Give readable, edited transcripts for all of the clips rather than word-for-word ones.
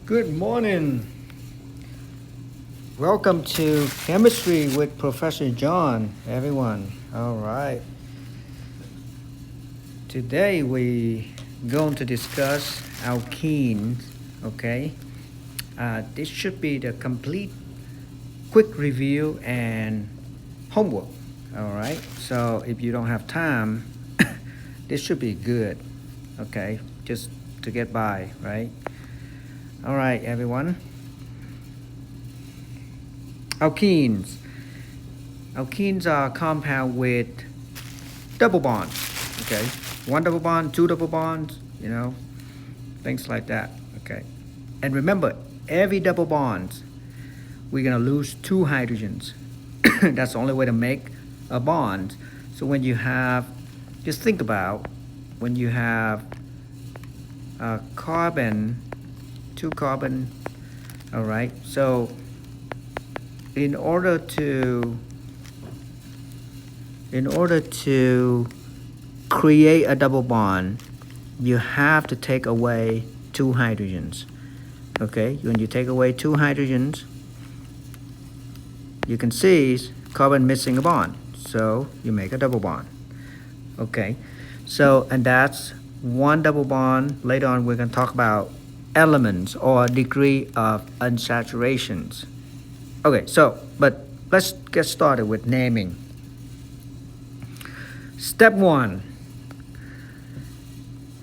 Good morning. Welcome to Chemistry with Professor John, everyone. All right. Today we going to discuss alkenes. Okay. This should be the complete quick review and homework. All right. So if you don't have time, this should be good. Okay. Just to get by, right? All right, everyone. Alkenes. Alkenes are compound with double bonds. Okay, one double bond, two double bonds, things like that. Okay, and remember, every double bonds, we're gonna lose two hydrogens. That's the only way to make a bond. So when you have, just think about when you have a carbon, two carbon. All right, so in order to create a double bond, you have to take away two hydrogens. Okay, when you take away two hydrogens, you can see carbon missing a bond, so you make a double bond. Okay, so and that's one double bond. Later on we're going to talk about elements or degree of unsaturations. Okay, so but let's get started with naming. Step one,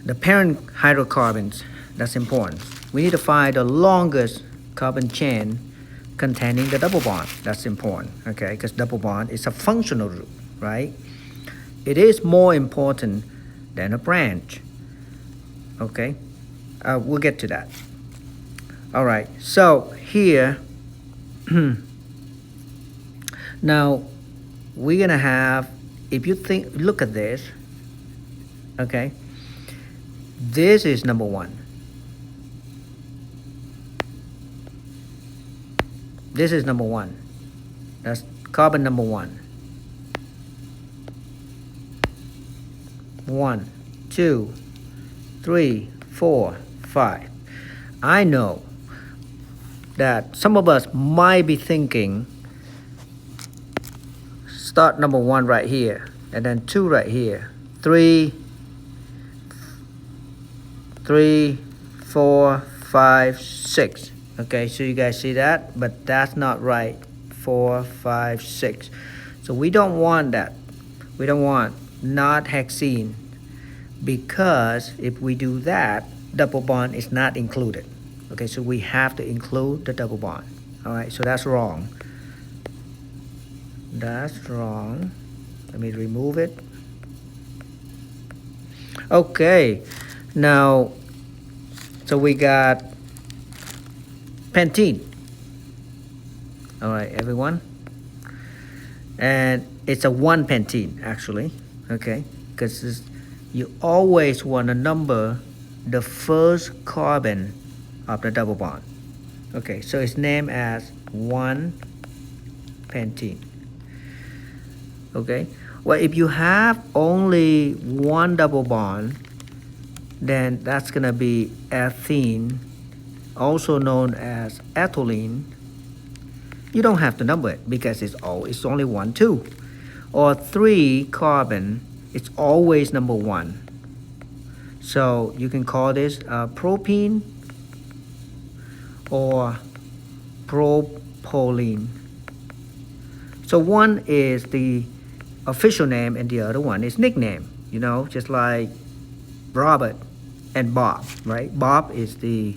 the parent hydrocarbons. That's important. We need to find the longest carbon chain containing the double bond. That's important, okay, because double bond is a functional group, right? It is more important than a branch, okay? We'll get to that. All right, so here, now we're gonna have, if you look at this, okay, this is number one. This is number one. That's carbon number one. 1, 2, 3, 4, 5. I know that some of us might be thinking, start number one right here, and then two right here, 3, 4, 5, 6. Okay, so you guys see that, but that's not right. 4, 5, 6. So we don't want that. We don't want not hexene, because if we do that, double bond is not included. Okay, so we have to include the double bond. All right, so that's wrong. That's wrong. Let me remove it. Okay, now, so we got pentene. All right, everyone. And it's a 1 pentene, actually, okay? Because you always want to number the first carbon of the double bond. Okay, so it's named as 1 pentene. Okay, well, if you have only one double bond, then that's gonna be ethene, also known as ethylene. You don't have to number it because it's only 1, 2. Or 3 carbon, it's always number 1. So you can call this propene or propylene. So one is the official name and the other one is nickname, just like Robert and Bob, right? Bob is the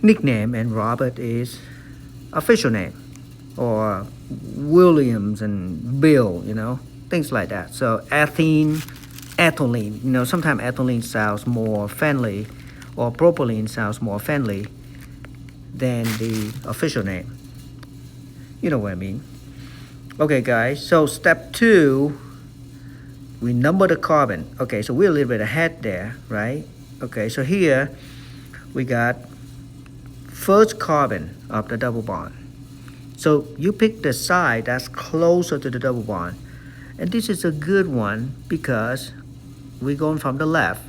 nickname and Robert is official name, or Williams and Bill, things like that. So ethylene, sometimes ethylene sounds more friendly, or propylene sounds more friendly than the official name. You know what I mean? Okay, guys, so step 2, we number the carbon. Okay, so we're a little bit ahead there, right? Okay, so here we got first carbon of the double bond. So you pick the side that's closer to the double bond. And this is a good one because we're going from the left.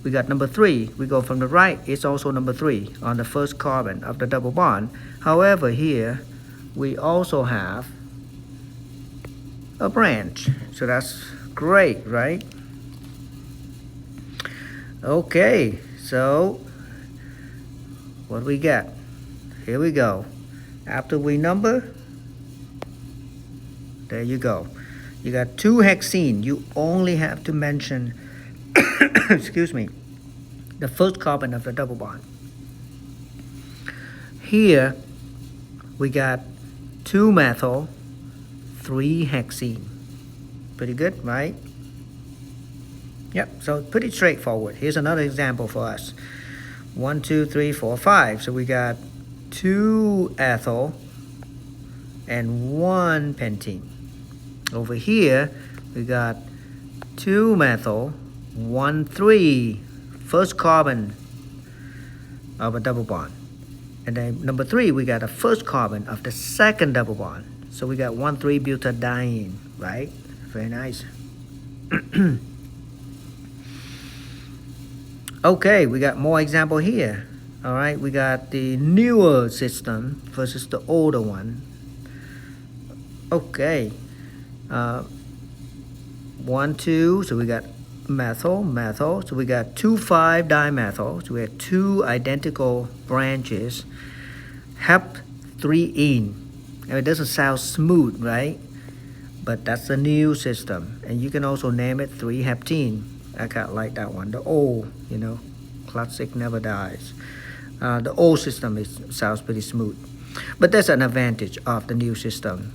we got number 3. We go from the right, it's also number 3 on the first carbon of the double bond. However, here we also have a branch. So that's great, right? Okay, so what we got? Here we go. After we number, there you go. You got 2 hexene. You only have to mention, excuse me, the first carbon of the double bond. Here, we got 2 methyl, 3 hexene. Pretty good, right? Yep, so pretty straightforward. Here's another example for us. 1, 2, 3, 4, 5. So we got 2 ethyl and 1 pentene. Over here, we got 2 methyl, 1, 3, first carbon of a double bond. And then number 3, we got a first carbon of the second double bond. So we got 1, 3 butadiene, right? Very nice. Okay, we got more example here. All right, we got the newer system versus the older one. Okay, 1, 2, so we got methyl, methyl. So we got 2,5-dimethyl. So we have 2 identical branches. Hep3ene. Now it doesn't sound smooth, right? But that's the new system. And you can also name it 3-heptene. I kind of like that one. The old, you know, classic never dies. The old system sounds pretty smooth. But that's an advantage of the new system.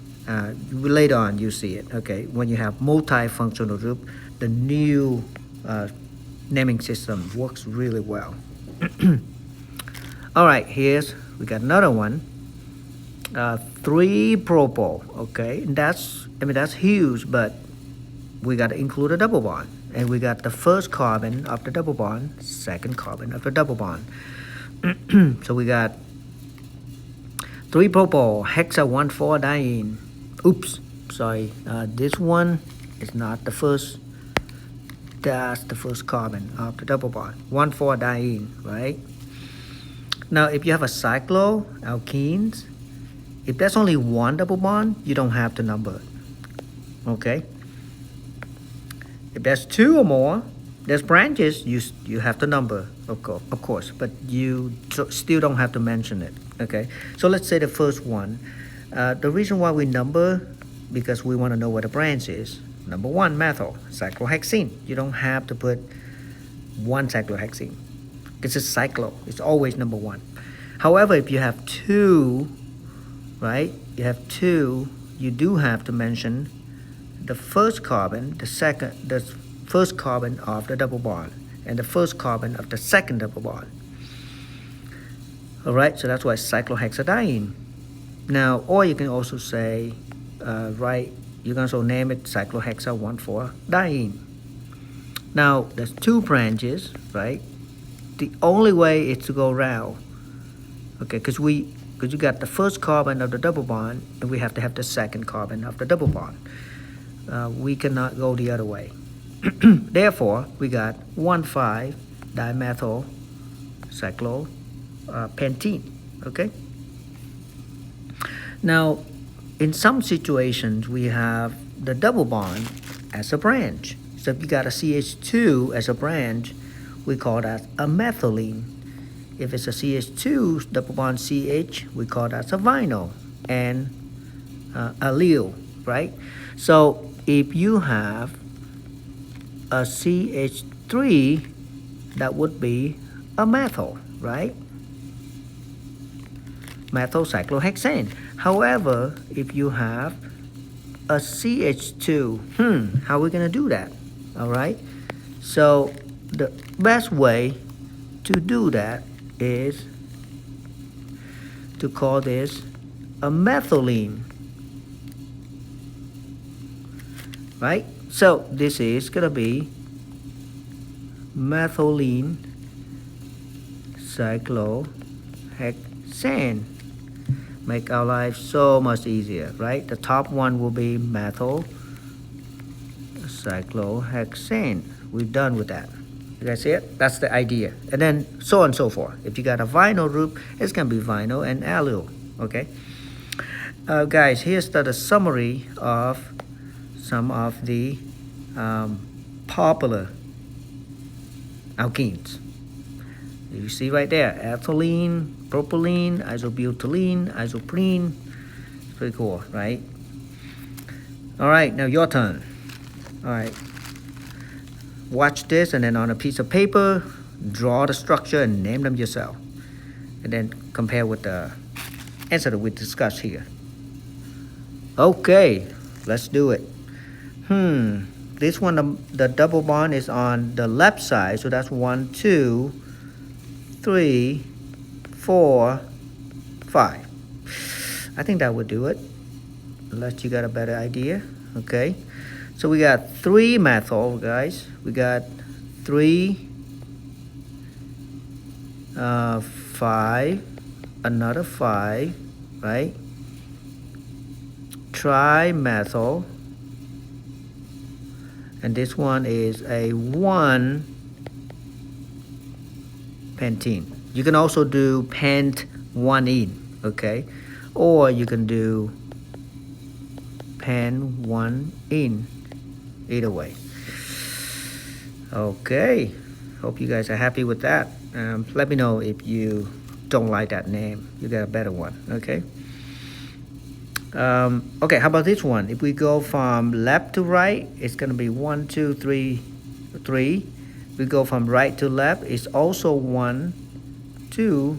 Later on, you see it. Okay, when you have multifunctional group, the new naming system works really well. All right, we got another one. 3-propyl. Okay, and that's huge, but we got to include a double bond. And we got the first carbon of the double bond, second carbon of the double bond. So we got 3-propyl hexa-1,4-diene. Oops, sorry. This one is not the first. That's the first carbon of the double bond, 1,4-diene, right? Now, if you have a cycloalkenes, if there's only one double bond, you don't have to number it. Okay. If there's 2 or more, there's branches, you have to number, of course, but you still don't have to mention it, okay? So let's say the first one. The reason why we number, because we want to know what a branch is. Number 1, methyl, cyclohexene. You don't have to put 1 cyclohexene. It's a cyclo. It's always number 1. However, if you have 2, right? You have 2, you do have to mention the first carbon, the first carbon of the double bond, and the first carbon of the second double bond. All right, so that's why cyclohexadiene. Now, or you can also say, you can also name it cyclohexa-1,4-diene. Now, there's 2 branches, right? The only way is to go round, okay? Because you got the first carbon of the double bond, and we have to have the second carbon of the double bond. We cannot go the other way. Therefore, we got 1,5-dimethyl cyclopentene. Okay. Now, in some situations, we have the double bond as a branch. So if you got a CH2 as a branch, we call that a methylene. If it's a CH2 double bond CH, we call that a vinyl and allele, right? So if you have a CH3, that would be a methyl, right? Methyl cyclohexane. However, if you have a CH2, how are we going to do that? All right. So the best way to do that is to call this a methylene. Right? So this is going to be methylene cyclohexane. Make our life so much easier, right? The top one will be methyl cyclohexane. We're done with that. You guys see it? That's the idea. And then so on and so forth. If you got a vinyl group, it's going to be vinyl and allyl. Okay. Guys, here's the summary of some of the popular alkenes. You see right there, ethylene, propylene, isobutylene, isoprene. It's pretty cool, right? All right, now your turn. All right. Watch this, and then on a piece of paper, draw the structure and name them yourself. And then compare with the answer that we discussed here. Okay, let's do it. This one, the double bond is on the left side, so that's 1, 2, 3, 4, 5. I think that would do it, unless you got a better idea. Okay, so we got 3 methyl, guys. We got 3, 5, another 5, right? Trimethyl, and this one is a 1 pentene. You can also do pent 1-ene, okay? Or you can do pen 1-ene, either way. Okay, hope you guys are happy with that. Let me know if you don't like that name. You got a better one, okay? Okay, how about this one? If we go from left to right, it's gonna be 1, 2, 3, 3. We go from right to left, it's also 1, 2,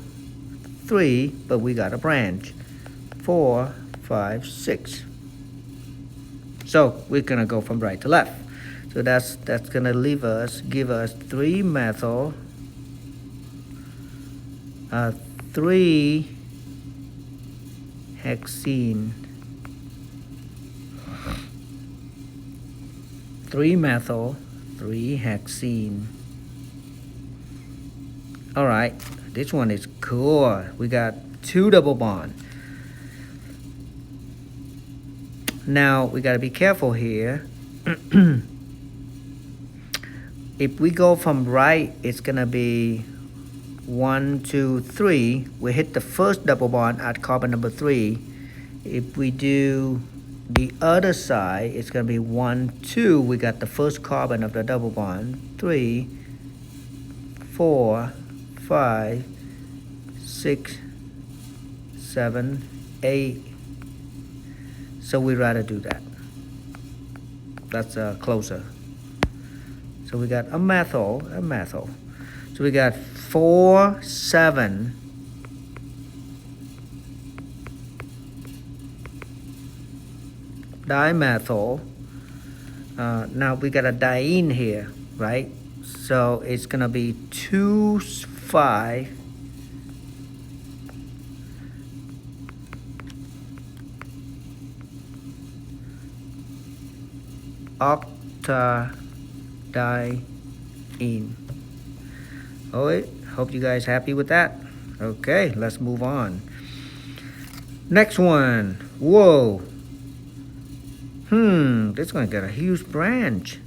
3, but we got a branch. 4, 5, 6. So we're gonna go from right to left. So that's gonna give us 3 methyl, 3 hexene, 3 methyl, 3 hexene. All right, this one is cool. We got 2 double bond. Now we gotta be careful here. If we go from right, it's gonna be 1, 2, 3. We hit the first double bond at carbon number 3. If we do the other side, it's gonna be 1, 2. We got the first carbon of the double bond. 3, 4, 5, 6, 7, 8. So we'd rather do that. That's closer. So we got a methyl. So we got 4, 7. Dimethyl. Now we got a diene here, right? So it's gonna be 2, 5. Octadiene. Alright, hope you guys happy with that. Okay, let's move on. Next one. Whoa. This one got a huge branch.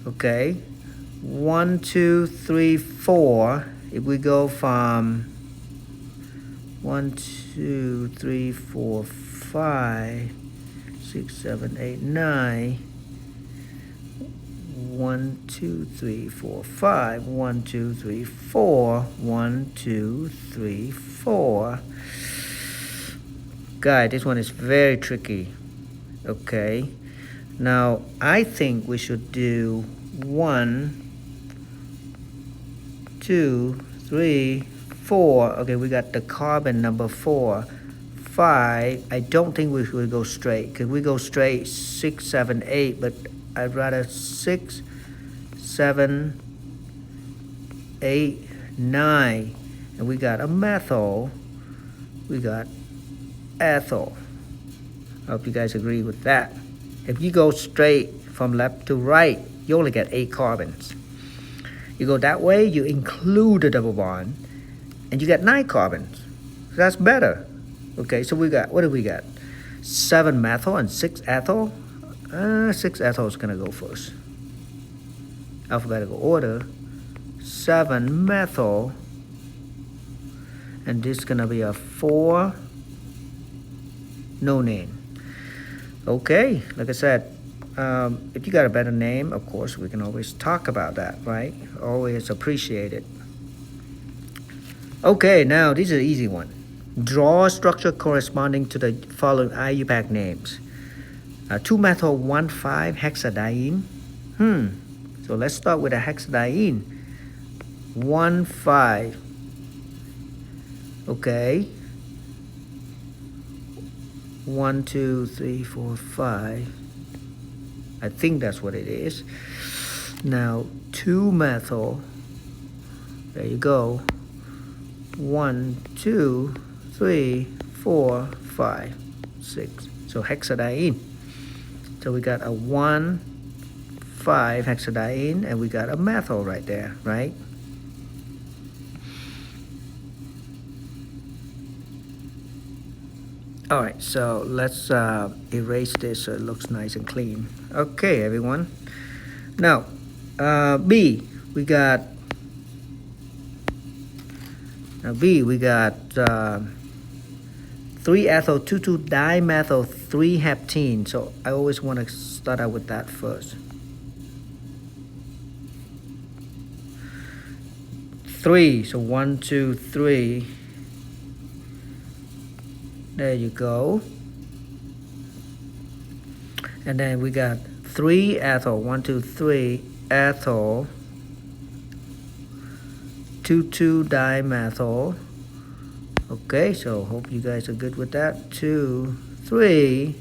Okay. 1, 2, 3, 4. If we go from 1, 2, 3, 4, 5, 6, 7, 8, 9. 1, 2, 3, 4, 5. 1, 2, 3, 4. 1, 2, 3, 4. Guys, this one is very tricky. Okay. Now, I think we should do 1, 2, 3, 4. Okay, we got the carbon number 4. 5. I don't think we should go straight. Because we go straight 6, 7, 8. But I'd rather 6, 7, 8, 9. And we got a methyl. We got ethyl. I hope you guys agree with that. If you go straight from left to right, you only get 8 carbons. You go that way, you include the double bond, and you get 9 carbons. That's better. Okay, so we got, what do we got? 7 methyl and 6 ethyl. 6 ethyl is gonna go first. alphabetical order, 7-methyl, and this is gonna be a 4-nonane. Okay, like I said, if you got a better name, of course, we can always talk about that, right? Always appreciate it. Okay, now this is an easy one. Draw a structure corresponding to the following IUPAC names. 2-methyl 1,5-hexadiene. So let's start with a hexadiene. 1,5. Okay. 1, 2, 3, 4, 5. I think that's what it is. Now 2-methyl. There you go. 1, 2, 3, 4, 5, 6. So hexadiene. So we got a 1,5-hexadiene, and we got a methyl right there, right? All right, so let's erase this so it looks nice and clean. Okay, everyone. Now, B, we got 3-ethyl 2,2-dimethyl 3-heptene. So I always want to start out with that first. 3, so 1, 2, 3. There you go. And then we got 3-ethyl, 1, 2, 3, ethyl, 2,2-dimethyl. Okay, so hope you guys are good with that. 2, 3,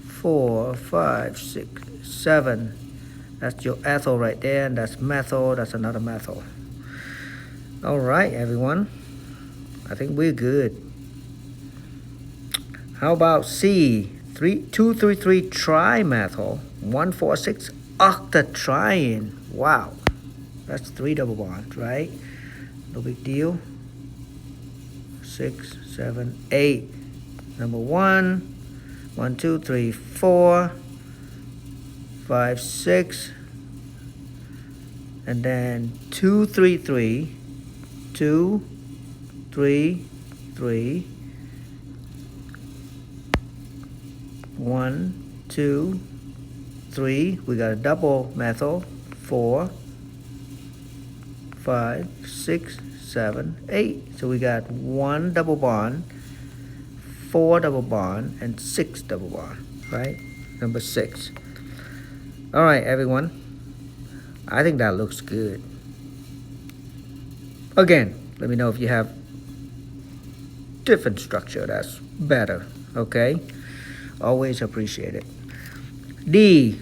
4, 5, 6, 7. That's your ethyl right there, and that's methyl. That's another methyl. All right, everyone. I think we're good. How about C? 2,3,3 trimethyl 1,4,6 octatriene. Wow, that's 3 double bonds, right? No big deal. 6, 7, 8. Number 1, 1, 2, 3, 4, 5, 6, and then 2, 3, 3, 2, 3, 3. 1, 2, 3. We got a double methyl. 4, 5, 6, 7, 8. So we got 1 double bond, 4 double bond, and 6 double bond, right? Number 6. All right, everyone. I think that looks good. Again, let me know if you have different structure that's better, okay? Always appreciate it. D,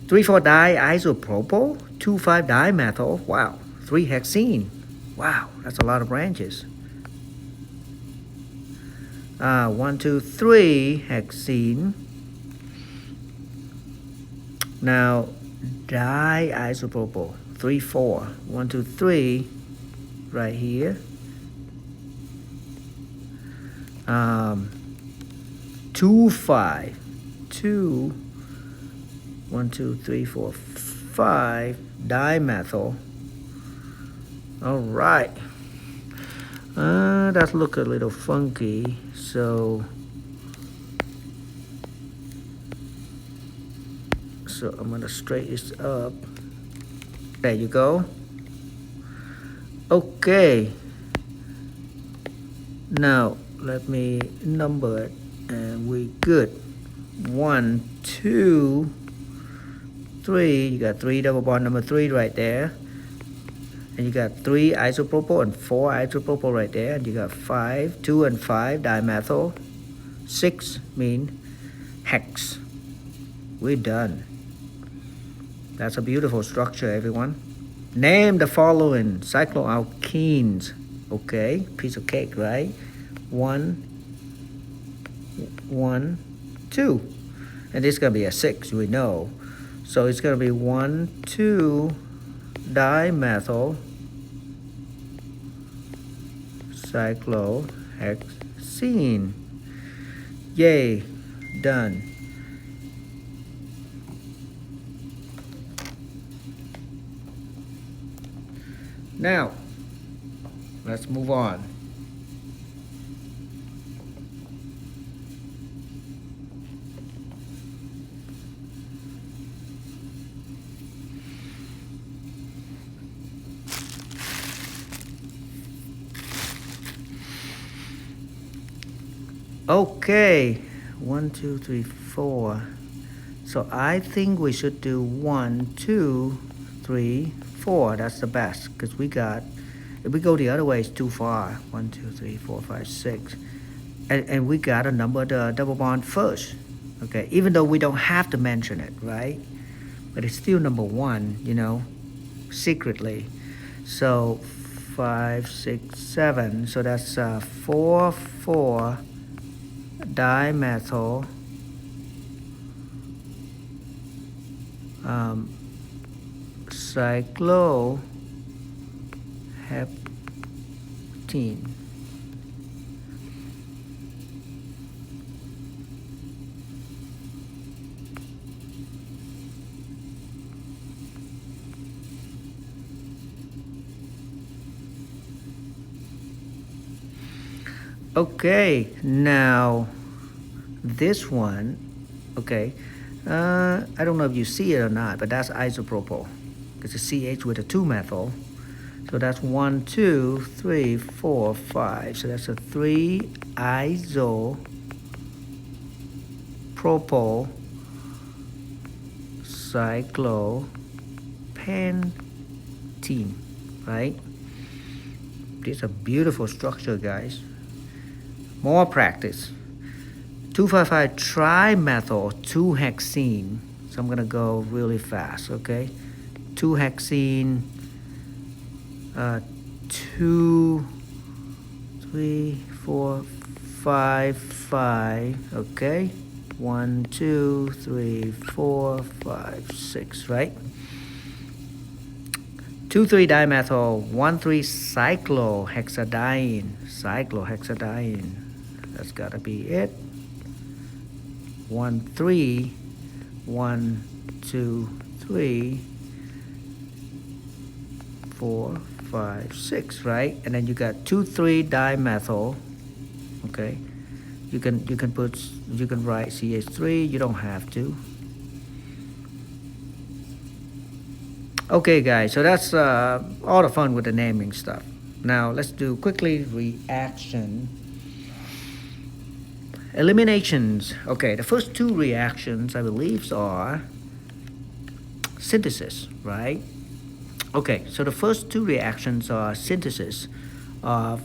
3,4-diisopropyl, 2,5-dimethyl. Wow, 3-hexene. Wow, that's a lot of branches. 1, 2, 3 hexene. Now diisopropyl, 3, 4. 1, 2, 3 right here. 2, 5. 2, 1, 2, 3, 4, 5 dimethyl. All right. That look a little funky, so I'm gonna straighten this up. There you go. Okay. Now let me number it, and we good. 1, 2, 3. You got 3 double bond number 3 right there. And you got 3 isopropyl and 4 isopropyl right there. And you got 5, 2 and 5 dimethyl. 6 mean hex. We're done. That's a beautiful structure, everyone. Name the following cycloalkenes. Okay, piece of cake, right? 1, 1, 2. And this is going to be a 6, we know. So it's going to be 1, 2 dimethyl cyclohexene. Yay, done. Now, let's move on. Okay, 1, 2, 3, 4. So I think we should do 1, 2, 3, 4. That's the best because we got, if we go the other way, it's too far. 1, 2, 3, 4, 5, 6. And we got to number the double bond first. Okay, even though we don't have to mention it, right? But it's still number 1, you know, secretly. So 5, 6, 7. So that's 4, 4 dimethyl cycloheptene. Okay, now this one, okay, I don't know if you see it or not, but that's isopropyl. It's a CH with a 2-methyl. So that's 1, 2, 3, 4, 5. So that's a 3 isopropyl cyclopentene, right? This is a beautiful structure, guys. More practice. 2,5,5 trimethyl 2-hexene. So I'm gonna go really fast, okay? 2-hexene, 2, 3, 4, 5, 5, okay? 1, 2, 3, 4, 5, 6, right? 2,3 dimethyl 1,3 cyclohexadiene. That's gotta be it. 1, 3, 1, 2, 3, 4, 5, 6, right? And then you got 2,3 dimethyl. Okay, you can write CH3. You don't have to. Okay, guys. So that's all the fun with the naming stuff. Now let's do quickly reaction. Eliminations. Okay, the first 2 reactions, I believe, are synthesis, right? Okay, so the first 2 reactions are synthesis of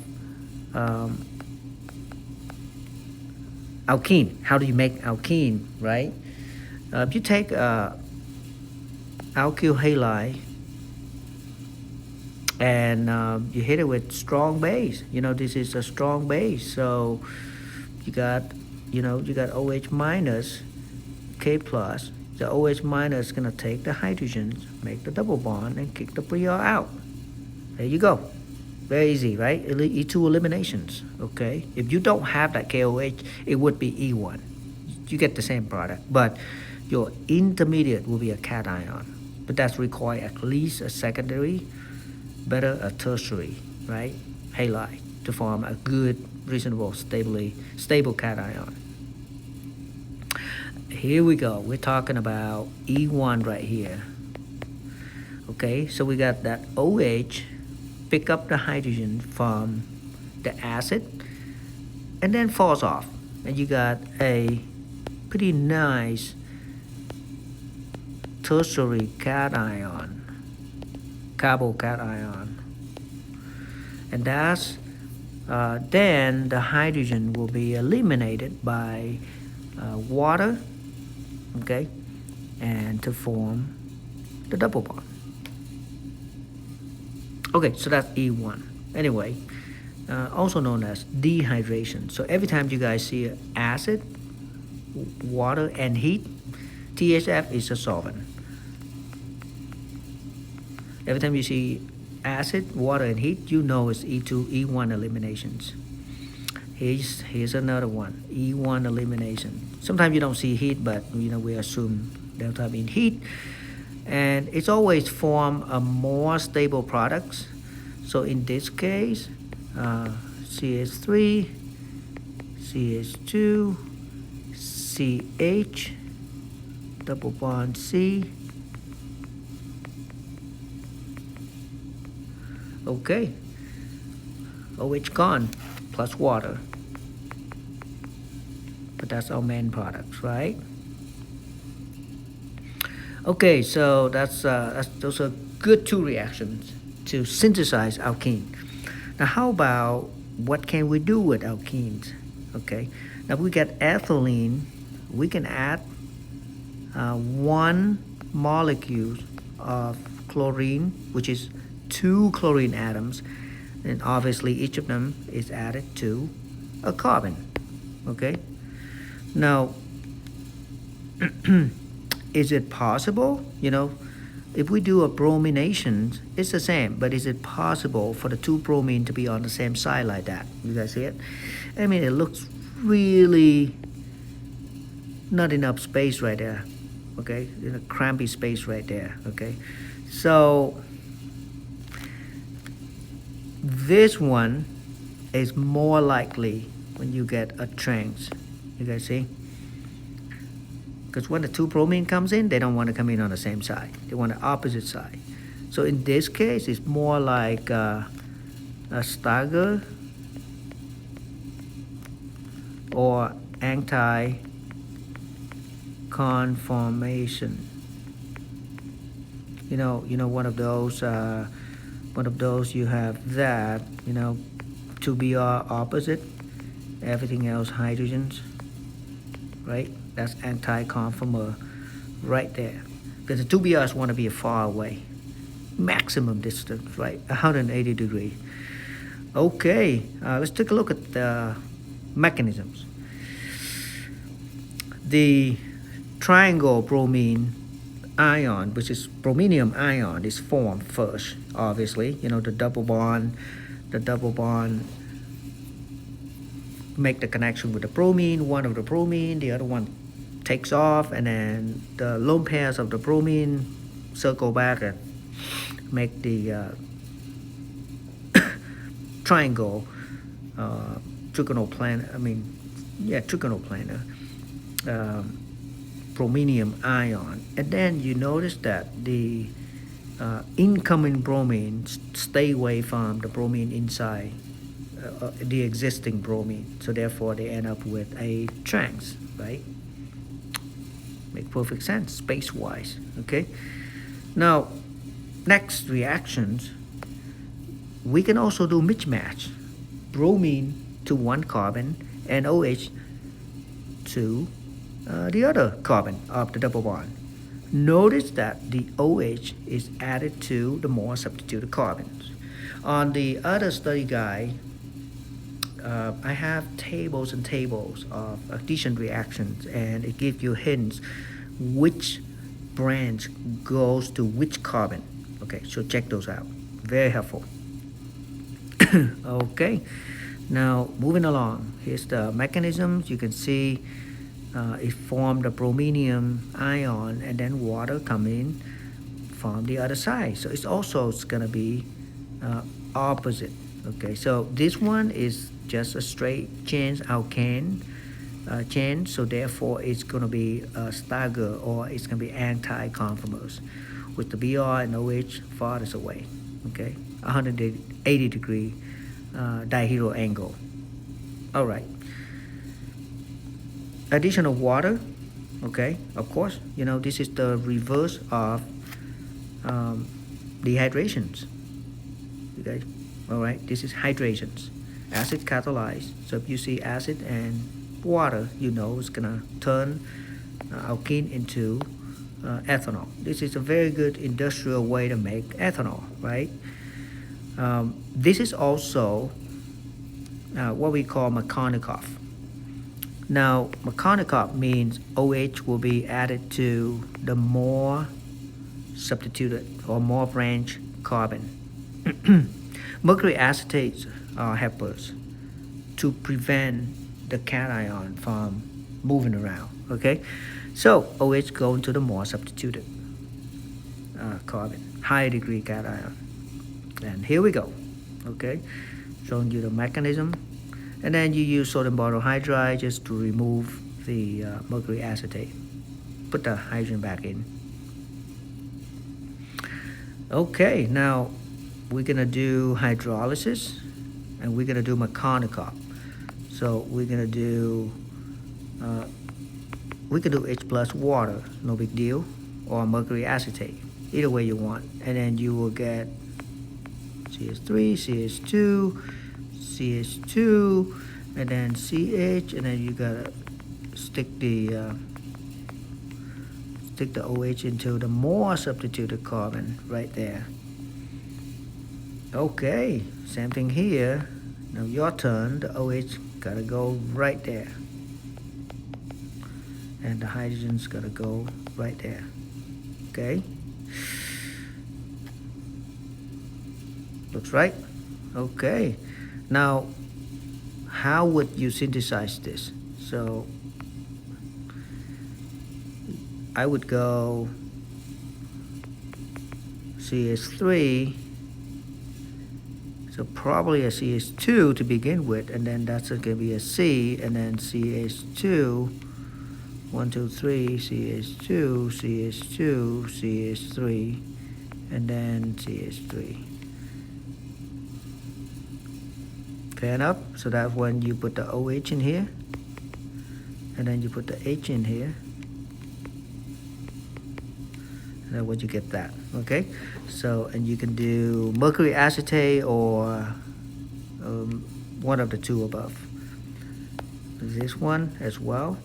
alkene. How do you make alkene, right? If you take alkyl halide and you hit it with strong base, you know, this is a strong base, so you got OH minus, K plus. The OH minus is going to take the hydrogens, make the double bond, and kick the Br out. There you go. Very easy, right? E2 eliminations, okay? If you don't have that KOH, it would be E1. You get the same product, but your intermediate will be a cation. But that's require at least a secondary, better a tertiary, right? Halide to form a good, reasonable, stable cation. Here we go. We're talking about E1 right here. Okay, so we got that OH pick up the hydrogen from the acid and then falls off. And you got a pretty nice tertiary cation, carbocation. And that's then the hydrogen will be eliminated by water, okay, and to form the double bond. Okay, so that's E1. Anyway, also known as dehydration. So every time you guys see acid, water, and heat, THF is a solvent. Every time you see acid, water, and heat, you know it's E2, E1 eliminations. Here's another one, E1 elimination. Sometimes you don't see heat, but we assume delta mean heat. And it's always form a more stable products So in this case, CH3, CH2, CH, double bond C. Okay, OH gone, plus water. But that's our main products, right? Okay, so those are good two reactions to synthesize alkene. Now, how about what can we do with alkenes? Okay, now we get ethylene. We can add one molecule of chlorine, which is two chlorine atoms, and obviously each of them is added to a carbon. Okay, now is it possible? If we do a bromination, it's the same, but is it possible for the two bromine to be on the same side like that? You guys see it? I mean, it looks really not enough space right there. Okay, in a crampy space right there. Okay, so this one is more likely when you get a trans. You guys see? Because when the two bromine comes in, they don't want to come in on the same side. They want the opposite side. So in this case, it's more like a stagger or anti-conformation. One of those you have that, 2Br opposite, everything else hydrogens, right? That's anti-conformer right there. Because the 2Brs want to be far away. Maximum distance, right? 180 degrees. Okay, let's take a look at the mechanisms. The triangle bromine ion, which is brominium ion, is formed first, obviously. The double bond make the connection with the bromine, one of the bromine, the other one takes off, and then the lone pairs of the bromine circle back and make the triangle trigonal planar. Trigonal planar brominium ion. And then you notice that the incoming bromine stay away from the bromine inside the existing bromine, so therefore they end up with a trans, right? Make perfect sense space-wise. Okay, now next reactions, we can also do mismatch, bromine to one carbon and OH to the other carbon of the double bond. Notice that the OH is added to the more substituted carbons. On the other study guide, I have tables and tables of addition reactions, and it gives you hints which branch goes to which carbon. Okay, so check those out. Very helpful. Okay, now moving along. Here's the mechanisms. You can see it formed a brominium ion, and then water come in from the other side. So it's going to be opposite. Okay, so this one is just a straight chain alkane chain, so therefore it's going to be a stagger, or it's going to be anti-conformers with the Br and OH farthest away. Okay, 180 degree dihedral angle. All right, addition of water. Okay, of course, this is the reverse of dehydrations. Okay, all right, this is hydrations. Acid catalyzed. So if you see acid and water, it's gonna turn alkene into ethanol. This is a very good industrial way to make ethanol, right? This is also what we call Markovnikov. Now, Markovnikov means OH will be added to the more substituted or more branch carbon. Mercury acetates are helpers to prevent the cation from moving around. Okay, so OH go into the more substituted carbon, higher degree cation. And here we go. Okay, showing you the mechanism. And then you use sodium borohydride just to remove the mercury acetate. Put the hydrogen back in. Okay, now we're gonna do hydrolysis and we're gonna do Markovnikov. So we're gonna do, we can do H plus water, no big deal, or mercury acetate, either way you want. And then you will get CH3, CH2, CH2, and then CH, and then you gotta stick the OH into the more substituted carbon right there. Okay, same thing here. Now your turn, the OH gotta go right there. And the hydrogen's gotta go right there. Okay? Looks right? Okay. Now, how would you synthesize this? So, I would go CH3, so probably a CH2 to begin with, and then that's going to be a C, and then CH2, 1, 2, 3, CH2, CH2, CH3, and then CH3. Fair enough? So that's when you put the OH in here, and then you put the H in here. And then what you get that, okay? So, and you can do mercury acetate or one of the two above. This one as well.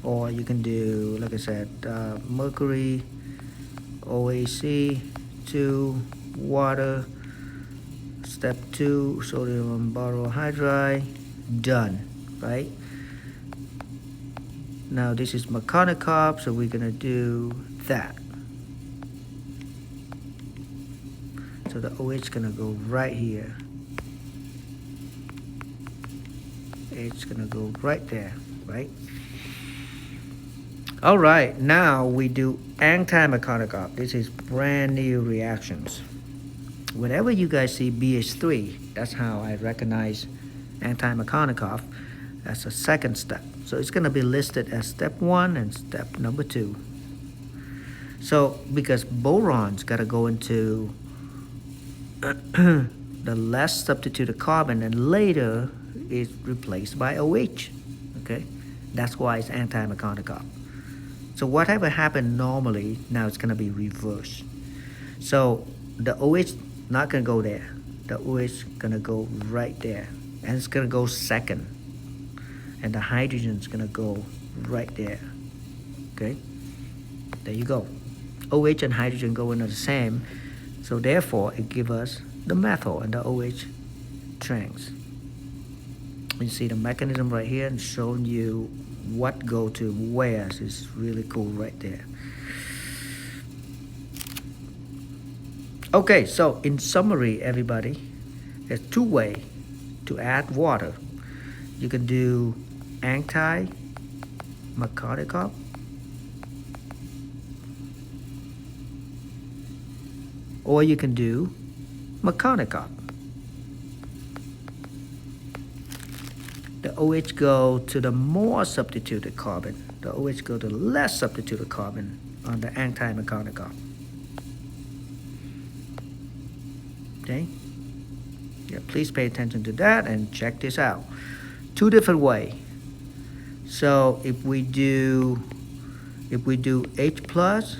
Or you can do, like I said, mercury, OAC, 2, water, step 2, sodium borohydride, done, right? Now this is Markovnikov, so we're gonna do that. So the OH gonna go right here. It's gonna go right there, right? All right, now we do anti-Markovnikov. This is brand new reactions. Whenever you guys see BH3, that's how I recognize anti-Markovnikov. That's the second step. So it's going to be listed as step 1 and step number 2. So because boron's got to go into the less substituted carbon and later it's replaced by OH. Okay, that's why it's anti-Markovnikov. So whatever happened normally, now it's going to be reversed. So the OH not going to go there. The OH going to go right there. And it's going to go second. And the hydrogen's going to go right there. Okay? There you go. OH and hydrogen go into the same. So therefore, it gives us the methyl and the OH trans. You see the mechanism right here and showing you what go to where. So it's really cool right there. Okay, so in summary, everybody, there's two ways to add water. You can do anti-Markovnikov or you can do Markovnikov. The OH go to the more substituted carbon. The OH go to less substituted carbon on the anti-Markovnikov. Okay? Yeah, please pay attention to that and check this out. Two different ways. So if we do H plus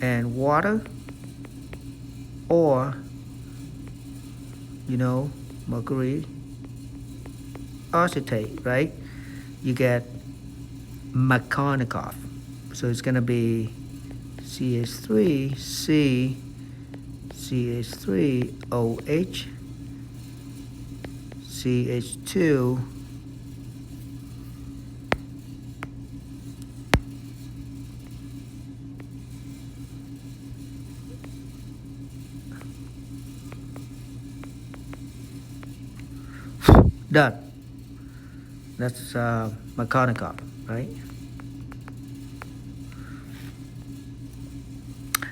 and water, or mercury acetate, right? You get Markovnikov. So it's gonna be CH3C CH3OH CH2 done. That's Markovnikov, right?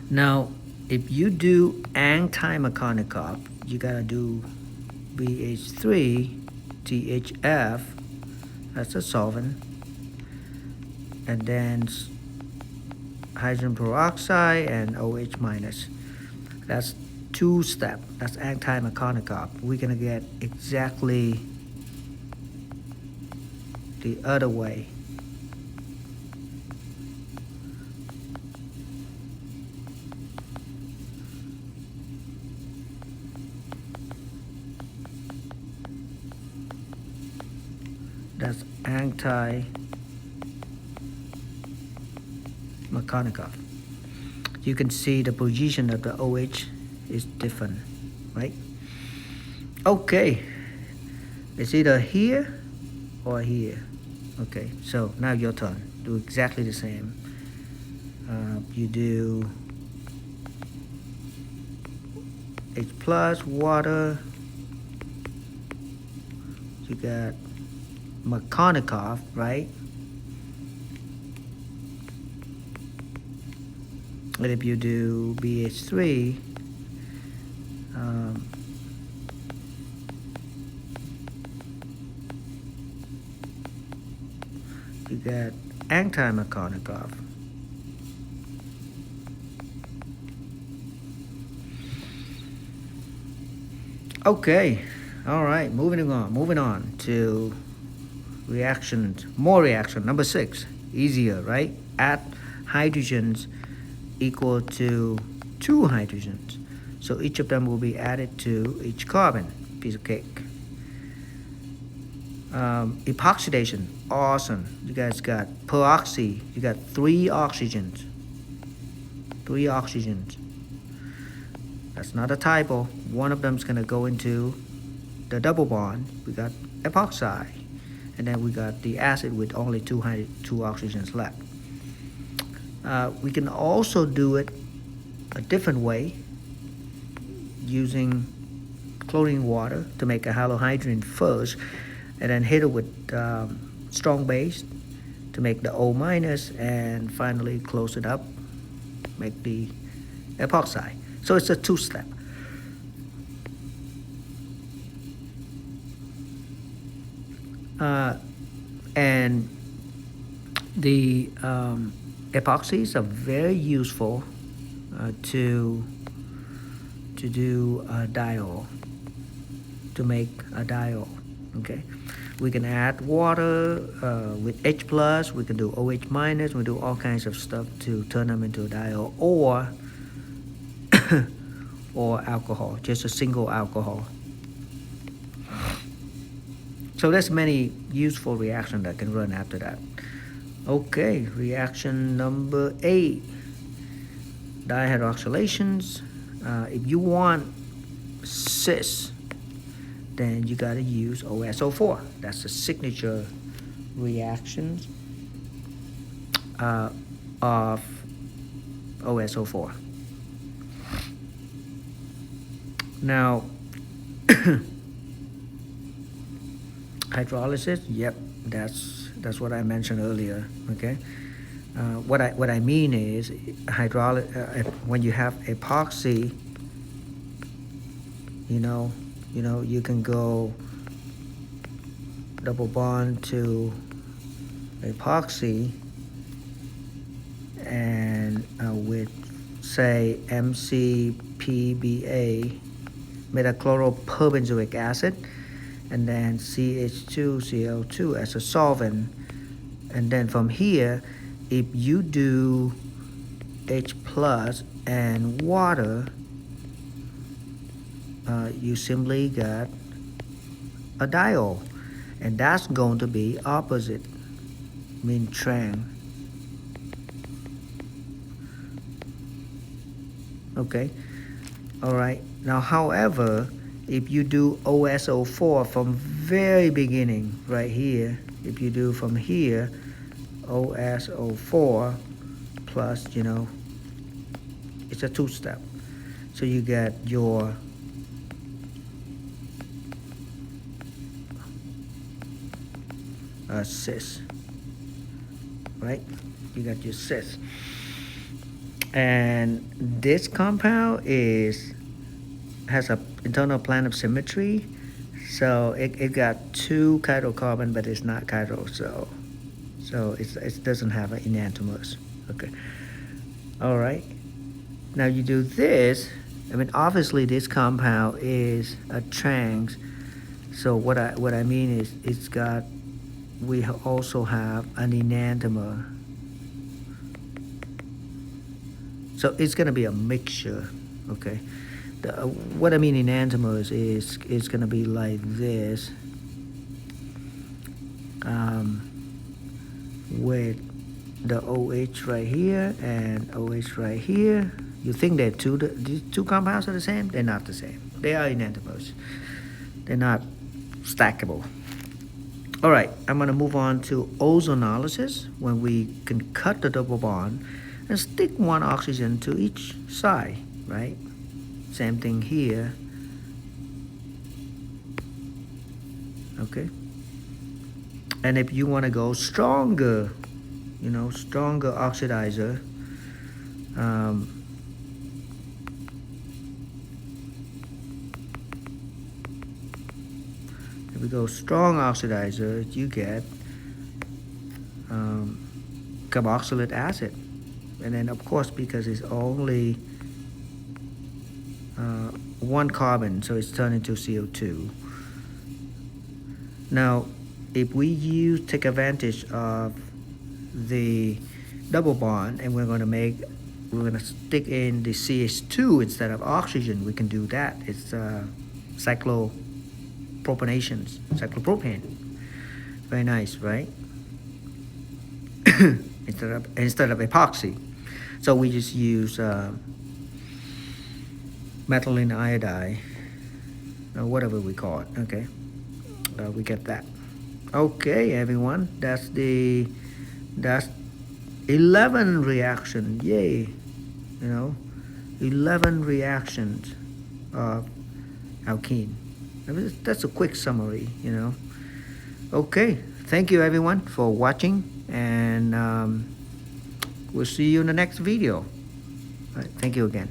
Now if you do anti-Markovnikov, you gotta do BH3, THF, that's a solvent, and then hydrogen peroxide and OH minus. That's two step. That's anti-Markovnikov. We're gonna get exactly the other way. That's anti-Markovnikov. You can see the position of the OH is different, right? Okay, it's either here or here. Okay, so now your turn. Do exactly the same. You do H plus water. You got Markovnikov, right? And if you do BH3, you got anti-Markovnikov. Okay, all right, moving on to reactions, more reaction. Number 6, easier, right? Add hydrogens equal to 2 hydrogens. So each of them will be added to each carbon, piece of cake. Epoxidation, awesome. You guys got peroxy, you got 3 oxygens. 3 oxygens. That's not a typo. One of them is gonna go into the double bond. We got epoxide. And then we got the acid with only 2 oxygens left. We can also do it a different way, using chlorine water to make a halohydrin first, and then hit it with strong base to make the O minus, and finally close it up, make the epoxide. So it's a 2-step. And the epoxies are very useful to do a diol, to make a diol. Okay, we can add water with H plus. We can do OH minus. We do all kinds of stuff to turn them into a diol, or or alcohol, just a single alcohol. So there's many useful reactions that can run after that. Okay, reaction number 8, dihydroxylations. If you want cis, then you gotta use OSO4. That's the signature reaction of OSO4. Now, hydrolysis, yep, that's what I mentioned earlier. Okay, what I mean is when you have epoxy, you can go double bond to epoxy, and with say MCPBA, metachloropurbenzoic acid, and then CH2Cl2 as a solvent. And then from here, if you do H plus and water, you simply got a diol, and that's going to be opposite, mean trans. Okay, all right. Now, however, if you do OSO4 from very beginning, right here, if you do from here, OSO4 plus, it's a 2-step. So you get your cis, right? You got your cis. And this compound has a internal plan of symmetry. So it got 2 chiral carbon, but it's not chiral, so it doesn't have an enantiomers. Okay. All right. Now you do this. I mean, obviously this compound is a trans. So what I mean is we also have an enantiomer. So it's going to be a mixture. Okay. What I mean enantiomers is going to be like this, with the OH right here and OH right here. You think that these two compounds are the same? They're not the same. They are enantiomers. They're not stackable. All right, I'm going to move on to ozonolysis, when we can cut the double bond and stick 1 oxygen to each side, right? Same thing here. Okay. And if you want to go stronger, stronger oxidizer, if we go strong oxidizer, you get carboxylic acid. And then of course, because it's only 1 carbon, so it's turned into CO2. Now, if we take advantage of the double bond, and we're going to stick in the CH2 instead of oxygen, we can do that. It's cyclopropane. Very nice, right? instead of epoxy. So we just use methylene iodide, or whatever we call it. Okay, we get that. Okay, everyone, that's 11 reaction. Yay, 11 reactions of alkene. That's a quick summary. Okay, thank you everyone for watching, and we'll see you in the next video. All right, thank you again.